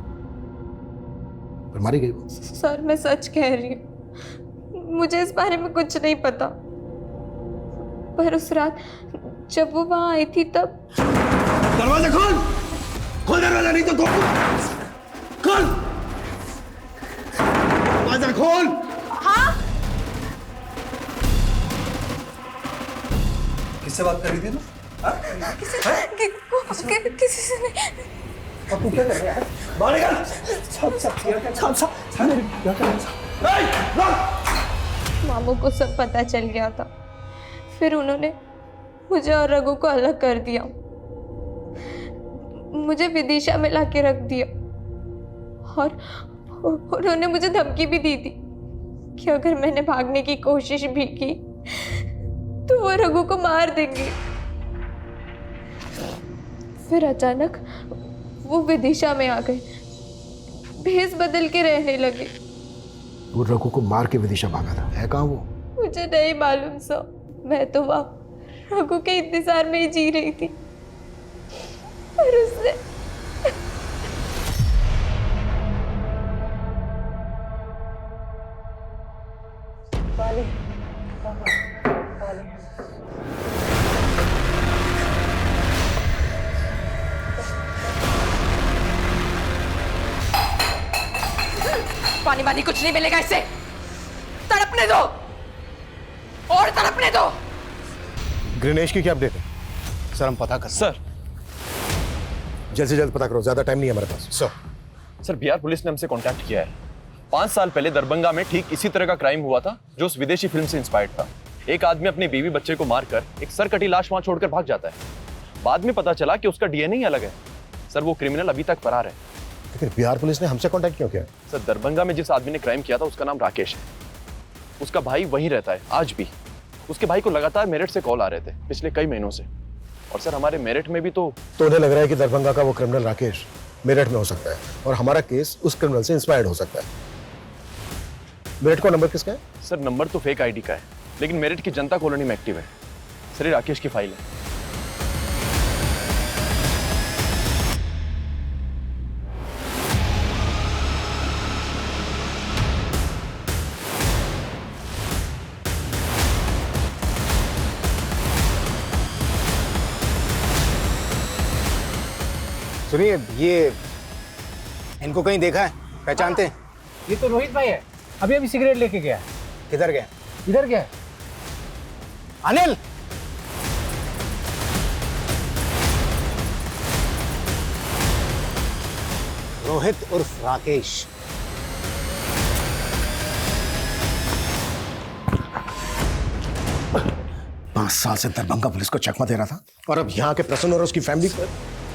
Speaker 9: पर मारी गई वो।
Speaker 10: सर मैं सच कह रही हूँ, मुझे इस बारे में कुछ नहीं पता। पर उस रात जब वो वहां आई थी तब।
Speaker 9: दरवाजा खोल! खोल दरवाजा, नहीं तो खोल! दरवाजा खोल!
Speaker 14: हाँ?
Speaker 11: किससे बात कर रही थी तू?
Speaker 10: किसी से नहीं।
Speaker 11: अब तू क्या कर रहा है? बाहर निकल!
Speaker 10: मामू को सब पता चल गया था। फिर उन्होंने मुझे और रघु को अलग कर दिया, मुझे विदिशा में लाके रख दिया, और उन्होंने मुझे धमकी भी दी थी कि अगर मैंने भागने की कोशिश भी की तो वो रघु को मार देंगे। फिर अचानक वो विदिशा में आ गए, भेस बदल के रहने लगे।
Speaker 9: वो रघु को मार के विदिशा भागा था, है कहाँ वो?
Speaker 10: मुझे नहीं मालूम सर, मैं तो वहाँ रघु के इंतजार में ही जी रही थी, और उसने
Speaker 14: पानी वानी कुछ नहीं मिलेगा इससे। तड़पने दो और तड़पने दो।
Speaker 9: ग्रीनेश की क्या अपडेट है? सर हम पता कर।
Speaker 8: सर
Speaker 9: जल्द से जल्द पता करो, ज्यादा टाइम नहीं है हमारे पास।
Speaker 8: सर बिहार पुलिस ने हमसे कांटेक्ट किया है। 5 साल पहले दरभंगा में ठीक इसी तरह का क्राइम हुआ था जो उस विदेशी फिल्म से इंस्पायर्ड था। एक आदमी अपनी बीवी बच्चे को मारकर एक सरकटी लाश वहां छोड़कर भाग जाता है। बाद में पता चला कि उसका डीएनए ही अलग है। सर वो क्रिमिनल अभी तक फरार है।
Speaker 9: लेकिन बिहार पुलिस ने हमसे कांटेक्ट क्यों किया?
Speaker 8: सर दरभंगा में जिस आदमी ने क्राइम किया था उसका नाम राकेश है। उसका भाई वहीं रहता है आज भी। उसके भाई को लगातार मेरठ से कॉल आ रहे थे पिछले कई महीनों से। और सर हमारे मेरठ में भी तो
Speaker 9: उन्हें लग रहा है कि दरभंगा का वो क्रिमिनल राकेश मेरठ में हो सकता है, और हमारा केस उस क्रिमिनल से इंस्पायर्ड हो सकता है। मेरठ का नंबर किसका है?
Speaker 8: सर नंबर तो फेक आईडी का है, लेकिन मेरठ की जनता कॉलोनी में एक्टिव है। सर ये राकेश की फाइल है।
Speaker 13: सुनिए, ये इनको कहीं देखा है, पहचानते हैं?
Speaker 17: ये तो रोहित भाई है, अभी अभी सिगरेट लेके गया।
Speaker 13: किधर गया?
Speaker 17: इधर गया।
Speaker 13: अनिल, रोहित उर्फ राकेश।
Speaker 9: 5 साल से दरभंगा पुलिस को चकमा दे रहा था और अब यहाँ के प्रसून और उसकी फैमिली को।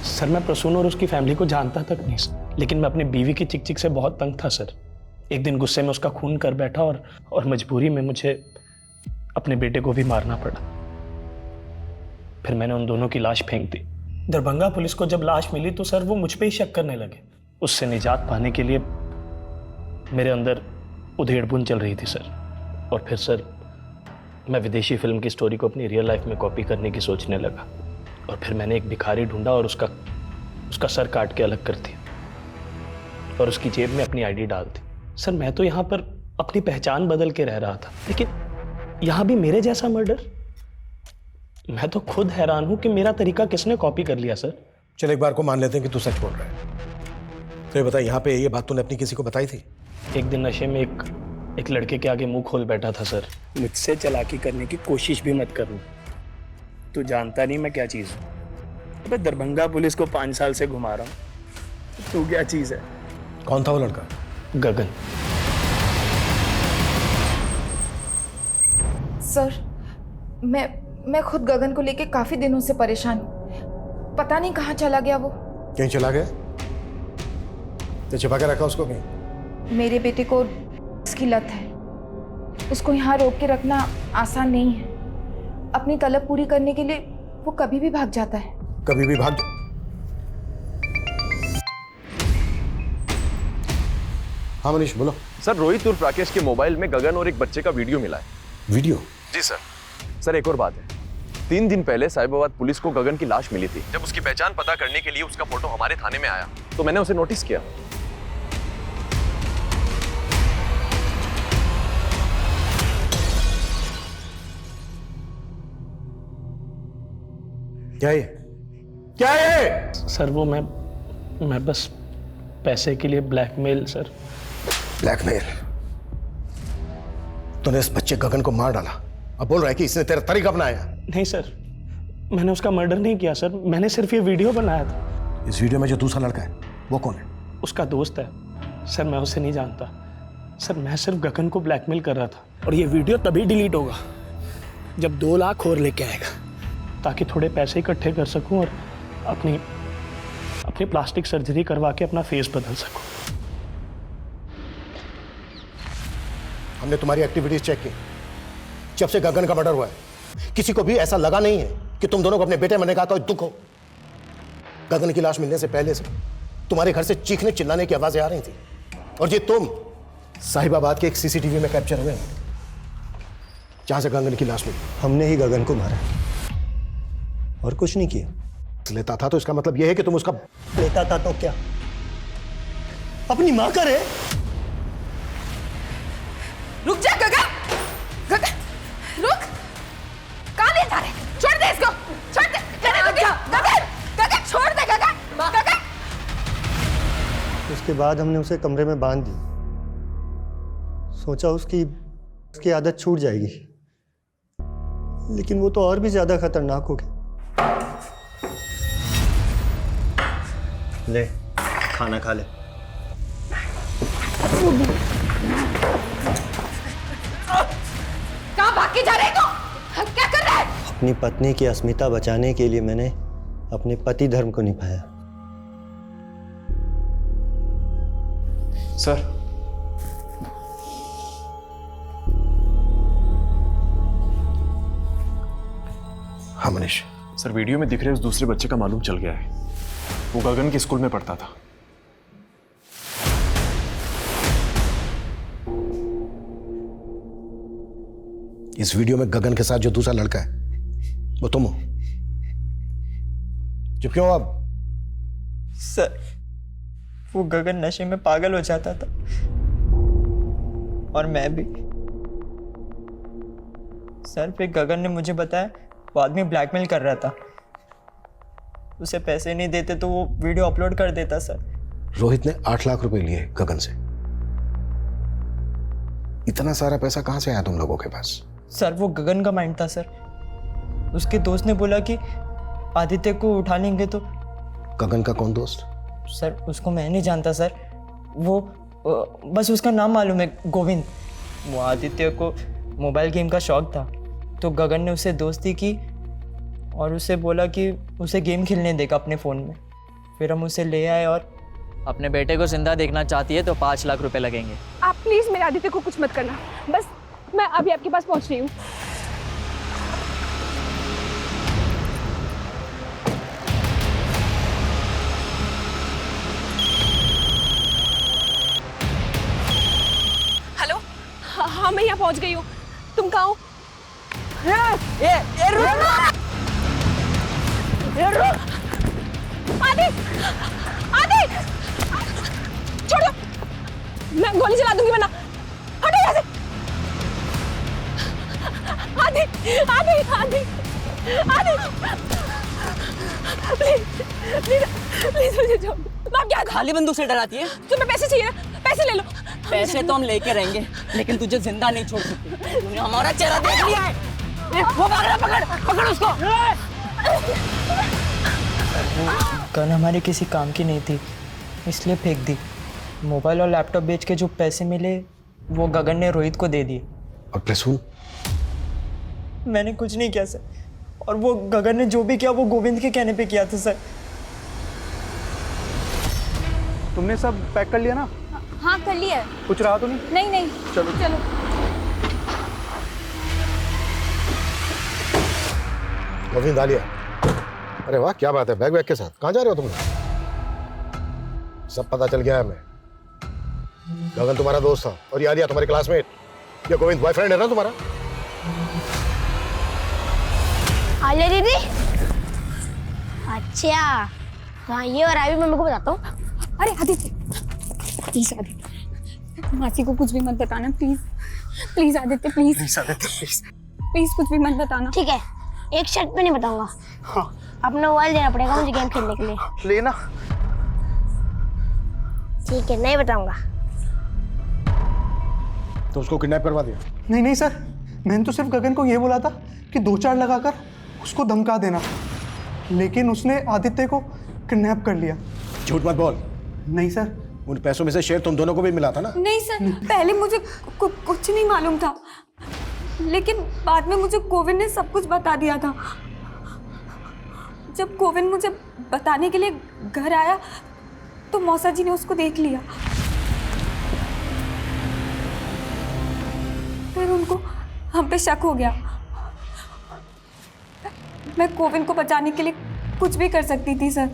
Speaker 11: सर मैं प्रसून और उसकी फैमिली को जानता तक नहीं सर, लेकिन मैं अपनी बीवी की चिक चिक से बहुत तंग था सर। एक दिन गुस्से में उसका खून कर बैठा और मजबूरी में मुझे अपने बेटे को भी मारना पड़ा। फिर मैंने उन दोनों की लाश फेंक दी। दरभंगा पुलिस को जब लाश मिली तो सर वो मुझ पे ही शक करने लगे। उससे निजात पाने के लिए मेरे अंदर उधेड़-बुन चल रही थी सर। और फिर सर मैं विदेशी फिल्म की स्टोरी को अपनी रियल लाइफ में कॉपी करने की सोचने लगा। और फिर मैंने एक भिखारी ढूंढा और उसका सर काट के अलग कर दिया और उसकी जेब में अपनी आईडी डाल दी। सर मैं तो यहाँ पर अपनी पहचान बदल के रह रहा था, लेकिन यहाँ भी मेरे जैसा मर्डर। मैं तो खुद हैरान हूँ कि मेरा तरीका किसने कॉपी कर लिया सर।
Speaker 9: चल एक बार को मान लेते हैं कि तू सच बोल रहा है। तो ये बता, यहाँ पे ये बात तूने अपनी किसी को बताई थी?
Speaker 11: एक दिन नशे में एक लड़के के आगे मुंह खोल बैठा था सर। मुझसे चालाकी करने की कोशिश भी मत करना, तू जानता नहीं मैं क्या चीज़ हूँ। अबे दरभंगा पुलिस को 5 साल से घुमा रहा हूँ, तू क्या चीज़ है?
Speaker 9: कौन था वो लड़का?
Speaker 11: गगन।
Speaker 14: सर, मैं खुद गगन को लेके काफी दिनों से परेशान हूँ। पता नहीं कहाँ चला गया वो।
Speaker 9: कहीं चला गया? तो छिपा के रखा उसको कहीं?
Speaker 14: मेरे बेटे को इसकी लत है, उसको यहाँ रोक के रखना आसान नहीं है। अपनी तलब पूरी करने के लिए वो कभी भी भाग जाता है।
Speaker 9: कभी भी भाग? हाँ मनीष बोलो।
Speaker 8: सर रोहित उर्फ राकेश के मोबाइल में गगन और एक बच्चे का वीडियो मिला है।
Speaker 9: वीडियो?
Speaker 8: जी सर। सर एक और बात है, 3 दिन पहले साहिबाबाद पुलिस को गगन की लाश मिली थी। जब उसकी पहचान पता करने के लिए उसका फोटो हमारे थाने में आया तो मैंने उसे नोटिस किया।
Speaker 9: क्या है?
Speaker 11: सर वो मैं बस पैसे के लिए ब्लैकमेल सर।
Speaker 9: ब्लैकमेल? तूने इस बच्चे गगन को मार डाला, अब बोल रहा है कि इसने तेरा तरीका अपनाया?
Speaker 11: नहीं सर, मैंने उसका मर्डर नहीं किया सर, मैंने सिर्फ ये वीडियो बनाया था।
Speaker 9: इस वीडियो में जो दूसरा लड़का है वो कौन है?
Speaker 11: उसका दोस्त है सर, मैं उसे नहीं जानता सर। मैं सिर्फ गगन को ब्लैकमेल कर रहा था और ये वीडियो तभी डिलीट होगा जब 2 लाख और लेके आएगा, ताकि थोड़े पैसे इकट्ठे कर सकूं और अपनी प्लास्टिक सर्जरी करवा के अपना फेस बदल सकूं।
Speaker 9: हमने तुम्हारी एक्टिविटीज चेक की जब से गगन का मर्डर हुआ है। किसी को भी ऐसा लगा नहीं है कि तुम दोनों को अपने बेटे मरने का कोई दुख हो। गगन की लाश मिलने से पहले से तुम्हारे घर से चीखने चिल्लाने की आवाजें आ रही थी और ये तुम साहिबाबाद के एक सीसीटीवी में कैप्चर हुए जहां से गगन की लाश मिली।
Speaker 12: हमने ही गगन को मारा और कुछ नहीं किया।
Speaker 9: लेता था तो इसका मतलब यह है कि तुम उसका
Speaker 12: लेता था तो क्या? अपनी मां का रे।
Speaker 14: रुक जा गगन, गगन रुक। कहाँ ले जा रहे? छोड़ दे इसको, छोड़ दे। गगन, गगन छोड़ दे गगन, गगन।
Speaker 12: उसके बाद हमने उसे कमरे में बांध दी, सोचा उसकी आदत छूट जाएगी, लेकिन वो तो और भी ज्यादा खतरनाक हो गया। ले खाना खा ले।
Speaker 14: कहाँ भाग के जा रहे हो? क्या कर रहा है?
Speaker 12: अपनी पत्नी की अस्मिता बचाने के लिए मैंने अपने पति धर्म को निभाया।
Speaker 8: सर
Speaker 9: हाँ मनीष।
Speaker 8: सर वीडियो में दिख रहे उस दूसरे बच्चे का मालूम चल गया है, वो गगन के स्कूल में पढ़ता था।
Speaker 9: इस वीडियो में गगन के साथ जो दूसरा लड़का है वो तुम हो। जो क्यों? अब
Speaker 18: सर वो गगन नशे में पागल हो जाता था और मैं भी। सर फिर गगन ने मुझे बताया वो आदमी ब्लैकमेल कर रहा था, उसे पैसे नहीं देते तो वो वीडियो अपलोड कर देता सर।
Speaker 9: रोहित ने 8 लाख रुपए लिए गगन से। इतना सारा पैसा कहां से आया तुम लोगों के पास?
Speaker 18: सर वो गगन का माइंड था सर। उसके दोस्त ने बोला कि आदित्य को उठा लेंगे तो।
Speaker 9: गगन का कौन दोस्त?
Speaker 18: सर उसको मैं नहीं जानता सर, वो बस उसका नाम मालूम है, गोविंद। वो आदित्य को मोबाइल गेम का शौक था तो गगन ने उससे दोस्ती की और उसे बोला कि उसे गेम खेलने देगा अपने फ़ोन में। फिर हम उसे ले आए और
Speaker 19: अपने बेटे को जिंदा देखना चाहती है तो 5 लाख रुपए लगेंगे।
Speaker 4: आप प्लीज मेरे आदित्य को कुछ मत करना, बस मैं अभी आपके पास पहुंच रही हूँ। हेलो, हाँ मैं यहाँ पहुंच गई हूँ। तुम कहाँ हो? आदि, आदि, छोड़ दो, मैं गोली चला दूंगी वरना। हटो यहाँ से। आदि, आदि, आदि, आदि, प्लीज, प्लीज, प्लीज मुझे छोड़ दो। आप क्या
Speaker 19: खाली बंदूक से डराती है?
Speaker 4: तुम्हें पैसे चाहिए ना? पैसे ले लो।
Speaker 19: पैसे तो हम लेके रहेंगे लेकिन तुझे जिंदा नहीं छोड़ सकते। तूने हमारा चेहरा देख लिया है। वो भाग रहा, पकड़, पकड़ उसको।
Speaker 18: गन हमारे किसी काम की नहीं थी इसलिए फेंक दी। मोबाइल और लैपटॉप बेच के जो पैसे मिले वो गगन ने रोहित को दे दिए।
Speaker 9: और प्रसून?
Speaker 18: मैंने कुछ नहीं किया सर, और वो गगन ने जो भी किया वो गोविंद के कहने पे किया था सर।
Speaker 7: तुमने सब पैक कर लिया ना?
Speaker 10: हाँ कर लिया है।
Speaker 7: कुछ रहा तो नहीं?
Speaker 10: नहीं नहीं,
Speaker 7: चलो
Speaker 10: चलो।
Speaker 9: गोविंद आ लिया? अरे वाह, क्या बात है, बैग वैग के साथ कहाँ जा रहे हो तुम लोग? सब पता चल गया है हमें। गगन तुम्हारा दोस्त था और ये आलिया तुम्हारी क्लासमेट। ये गोविंद बॉयफ्रेंड है ना तुम्हारा?
Speaker 6: आलिया दीदी? अच्छा हाँ, ये और अभी मम्मी को बताता हूँ।
Speaker 10: अरे आदित्य, प्लीज आदित्य, मासी को कुछ भी मत बताना please. Please Aditya, please.
Speaker 7: Please Aditya, please.
Speaker 10: Please कुछ भी मत बताना।
Speaker 6: ठीक है, एक शर्त पे नहीं बताऊंगा। हाँ। अपना मोबाइल देना पड़ेगा मुझे गेम खेलने के लिए।
Speaker 7: लेना।
Speaker 6: ठीक है, नहीं बताऊंगा।
Speaker 9: तो उसको किडनैप करवा दिया?
Speaker 7: नहीं नहीं सर, मैंने तो सिर्फ गगन को ये बोला था कि 2-4 लगाकर उसको धमका देना, लेकिन उसने आदित्य को किडनैप कर लिया।
Speaker 9: झूठ मत बोल।
Speaker 7: नहीं सर।
Speaker 9: उन पैसों में से शेयर तुम दोनों को भी मिला था ना?
Speaker 10: नहीं सर, पहले मुझे कुछ नहीं मालूम था, लेकिन बाद में मुझे गोविंद ने सब कुछ बता दिया था। जब गोविंद मुझे बताने के लिए घर आया तो मौसा जी ने उसको देख लिया। फिर उनको हम पे शक हो गया। मैं गोविंद को बचाने के लिए कुछ भी कर सकती थी सर।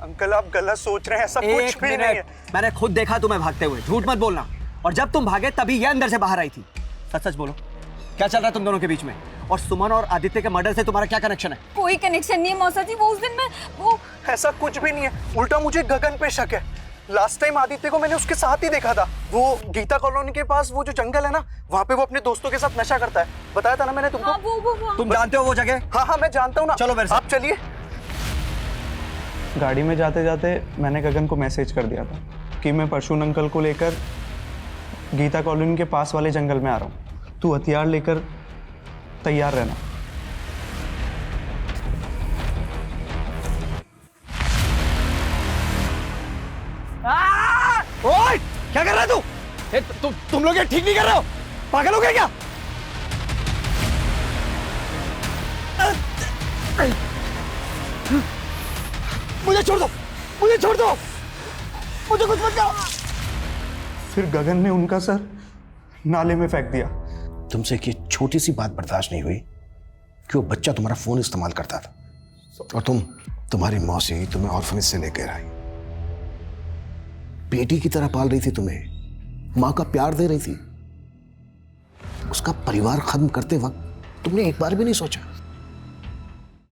Speaker 2: अंकल आप गलत सोच रहे हैं, ऐसा कुछ भी नहीं है। मैंने खुद देखा तुम्हें भागते हुए, झूठ मत बोलना। और जब तुम भागे तभी ये अंदर से बाहर आई थी। सच सच बोलो, क्या चल रहा है तुम दोनों के बीच में? और सुमन और आदित्य के मर्डर से तुम्हारा क्या कनेक्शन है?
Speaker 10: कोई कनेक्शन नहीं है मौसा जी, वो उस दिन मैं वो
Speaker 7: ऐसा कुछ भी नहीं है, उल्टा मुझे गगन पे शक है। लास्ट टाइम आदित्य को मैंने उसके साथ ही देखा था, वो गीता कॉलोनी के पास वो जो जंगल है ना, वहाँ पे वो अपने दोस्तों के साथ नशा करता है। बताया था ना मैंने तुमको।
Speaker 10: वो
Speaker 2: तुम जानते हो वो जगह?
Speaker 7: हाँ हाँ मैं जानता हूँ ना।
Speaker 2: चलो मेरे साथ।
Speaker 7: आप चलिए। गाड़ी में जाते जाते मैंने गगन को मैसेज कर दिया था कि मैं परशुन अंकल को लेकर गीता कॉलोनी के पास वाले जंगल में आ रहा हूँ, तू हथियार लेकर तैयार रहना।
Speaker 2: ओए, क्या कर रहा है तू? तुम लोग ये ठीक नहीं कर रहे हो, पागल हो गए क्या? मुझे छोड़ दो, मुझे छोड़ दो, मुझे कुछ मत करो।
Speaker 7: फिर गगन ने उनका सर नाले में फेंक दिया।
Speaker 9: तुमसे एक छोटी सी बात बर्दाश्त नहीं हुई कि वो बच्चा तुम्हारा फोन इस्तेमाल करता था और तुम्हारी मौसी तुम्हें ऑर्फनेज से लेकर आई, बेटी की तरह पाल रही थी तुम्हें, मां का प्यार दे रही थी। उसका परिवार खत्म करते वक्त तुमने एक बार भी नहीं सोचा